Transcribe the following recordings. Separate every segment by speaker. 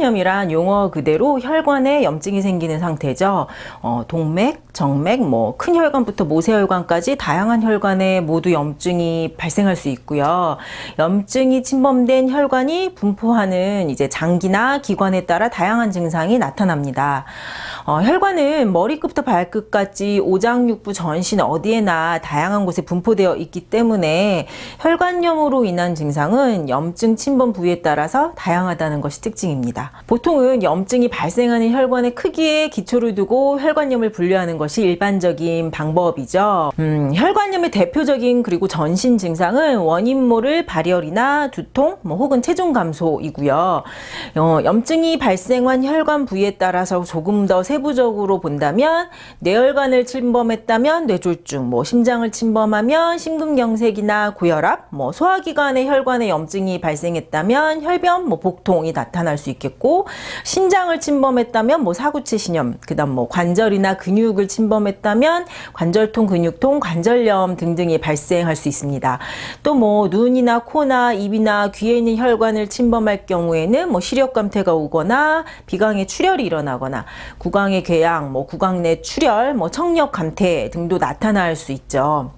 Speaker 1: 혈관염이란 용어 그대로 혈관에 염증이 생기는 상태죠. 동맥, 정맥, 큰 혈관부터 모세혈관까지 다양한 혈관에 모두 염증이 발생할 수 있고요. 염증이 침범된 혈관이 분포하는 이제 장기나 기관에 따라 다양한 증상이 나타납니다. 혈관은 머리끝부터 발끝까지 오장육부 전신 어디에나 다양한 곳에 분포되어 있기 때문에 혈관염으로 인한 증상은 염증 침범 부위에 따라서 다양하다는 것이 특징입니다. 보통은 염증이 발생하는 혈관의 크기에 기초를 두고 혈관염을 분류하는 것이 일반적인 방법이죠. 혈관염의 대표적인 그리고 전신 증상은 원인 모를 발열이나 두통, 혹은 체중 감소이고요. 염증이 발생한 혈관 부위에 따라서 조금 더 세부적으로 본다면 뇌혈관을 침범했다면 뇌졸중, 심장을 침범하면 심근경색이나 고혈압, 소화기관의 혈관에 염증이 발생했다면 혈변, 복통이 나타날 수 있겠고, 신장을 침범했다면 사구체 신염, 그다음 관절이나 근육을 침범했다면 관절통, 근육통, 관절염 등등이 발생할 수 있습니다. 또 눈이나 코나 입이나 귀에 있는 혈관을 침범할 경우에는 시력감퇴가 오거나 비강에 출혈이 일어나거나 구강의 궤양, 구강 내 출혈, 청력 감퇴 등도 나타날 수 있죠.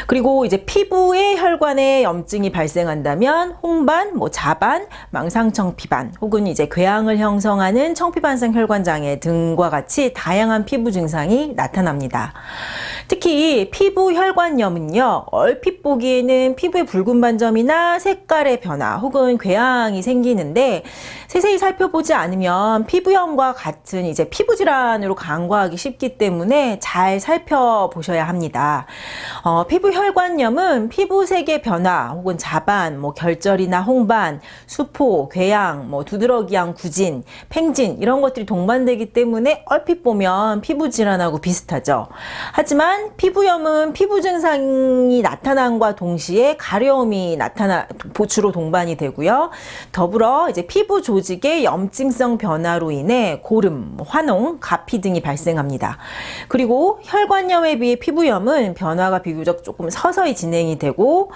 Speaker 1: 그리고 이제 피부의 혈관에 염증이 발생한다면 홍반, 자반, 망상청피반 혹은 이제 궤양을 형성하는 청피반성 혈관장애 등과 같이 다양한 피부 증상이 나타납니다. 특히 피부 혈관염은요, 얼핏 보기에는 피부의 붉은 반점이나 색깔의 변화 혹은 궤양이 생기는데 세세히 살펴보지 않으면 피부염과 같은 이제 피부 질환으로 간과하기 쉽기 때문에 잘 살펴보셔야 합니다. 피부 혈관염은 피부색의 변화 혹은 자반, 결절이나 홍반, 수포, 궤양, 두드러기양, 구진, 팽진 이런 것들이 동반되기 때문에 얼핏 보면 피부 질환하고 비슷하죠. 하지만 피부염은 피부 증상이 나타남과 동시에 가려움이 주로 동반이 되고요. 더불어 이제 피부 조직의 염증성 변화로 인해 고름, 화농, 가피 등이 발생합니다. 그리고 혈관염에 비해 피부염은 변화가 비교적 조금 서서히 진행이 되고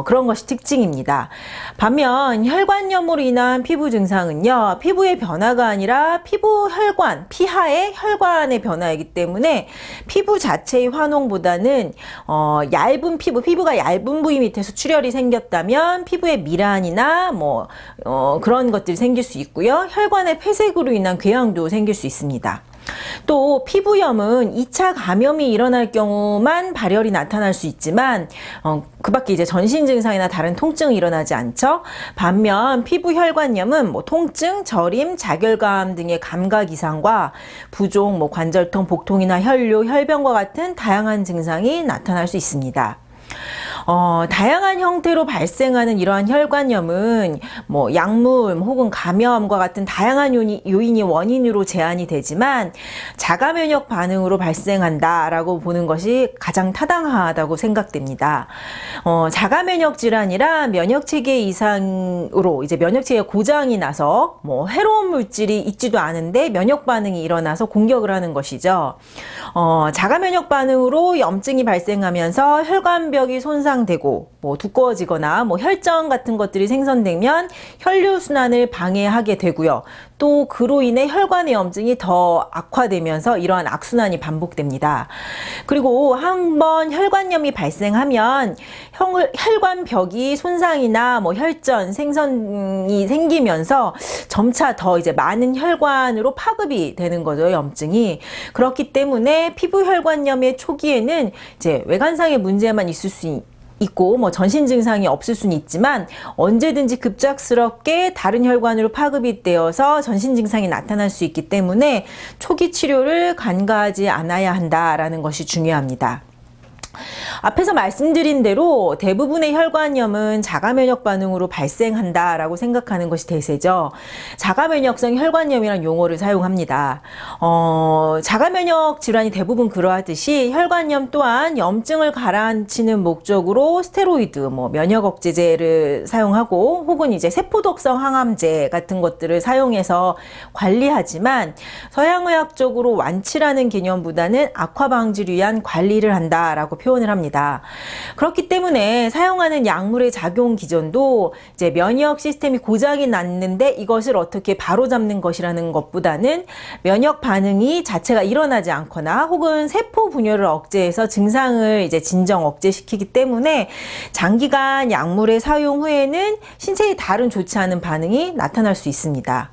Speaker 1: 그런 것이 특징입니다. 반면 혈관염으로 인한 피부 증상은요, 피부의 변화가 아니라 피부 혈관, 피하의 혈관의 변화이기 때문에 피부 자체의 화농보다는 얇은 피부가 얇은 부위 밑에서 출혈이 생겼다면 피부에 미란이나 그런 것들이 생길 수 있고요. 혈관의 폐색으로 인한 궤양도 생길 수 있습니다. 또 피부염은 2차 감염이 일어날 경우만 발열이 나타날 수 있지만 그 밖에 이제 전신 증상이나 다른 통증이 일어나지 않죠. 반면 피부 혈관염은 통증, 저림, 자결감 등의 감각 이상과 부종, 관절통, 복통이나 혈뇨, 혈변과 같은 다양한 증상이 나타날 수 있습니다. 다양한 형태로 발생하는 이러한 혈관염은 약물 혹은 감염과 같은 다양한 요인이 원인으로 제한이 되지만 자가면역 반응으로 발생한다라고 보는 것이 가장 타당하다고 생각됩니다. 자가면역 질환이라 면역체계 이상으로 이제 면역체계 고장이 나서 해로운 물질이 있지도 않은데 면역 반응이 일어나서 공격을 하는 것이죠. 자가면역 반응으로 염증이 발생하면서 혈관벽이 손상되고 두꺼워지거나 혈전 같은 것들이 생성되면 혈류순환을 방해하게 되고요. 또 그로 인해 혈관의 염증이 더 악화되면서 이러한 악순환이 반복됩니다. 그리고 한번 혈관염이 발생하면 혈관벽이 손상이나 혈전 생성이 생기면서 점차 더 이제 많은 혈관으로 파급이 되는 거죠, 염증이. 그렇기 때문에 피부 혈관염의 초기에는 이제 외관상의 문제만 있을 수 있고 전신 증상이 없을 수는 있지만 언제든지 급작스럽게 다른 혈관으로 파급이 되어서 전신 증상이 나타날 수 있기 때문에 초기 치료를 간과하지 않아야 한다라는 것이 중요합니다. 앞에서 말씀드린 대로 대부분의 혈관염은 자가면역 반응으로 발생한다라고 생각하는 것이 대세죠. 자가면역성 혈관염이라는 용어를 사용합니다. 자가면역 질환이 대부분 그러하듯이 혈관염 또한 염증을 가라앉히는 목적으로 스테로이드, 면역 억제제를 사용하고 혹은 이제 세포독성 항암제 같은 것들을 사용해서 관리하지만 서양의학적으로 완치라는 개념보다는 악화 방지를 위한 관리를 한다라고 표현을 합니다. 그렇기 때문에 사용하는 약물의 작용 기전도 이제 면역 시스템이 고장이 났는데 이것을 어떻게 바로잡는 것이라는 것보다는 면역 반응이 자체가 일어나지 않거나 혹은 세포 분열을 억제해서 증상을 이제 진정 억제시키기 때문에 장기간 약물의 사용 후에는 신체에 다른 좋지 않은 반응이 나타날 수 있습니다.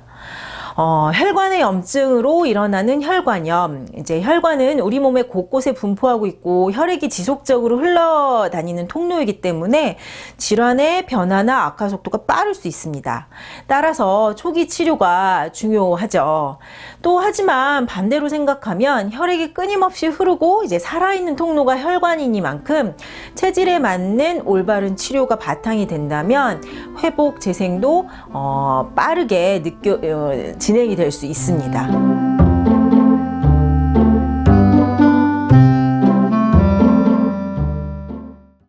Speaker 1: 혈관의 염증으로 일어나는 혈관염. 이제 혈관은 우리 몸의 곳곳에 분포하고 있고 혈액이 지속적으로 흘러다니는 통로이기 때문에 질환의 변화나 악화 속도가 빠를 수 있습니다. 따라서 초기 치료가 중요하죠. 또 하지만 반대로 생각하면 혈액이 끊임없이 흐르고 이제 살아있는 통로가 혈관이니만큼 체질에 맞는 올바른 치료가 바탕이 된다면 회복 재생도 빠르게 진행이 될 수 있습니다.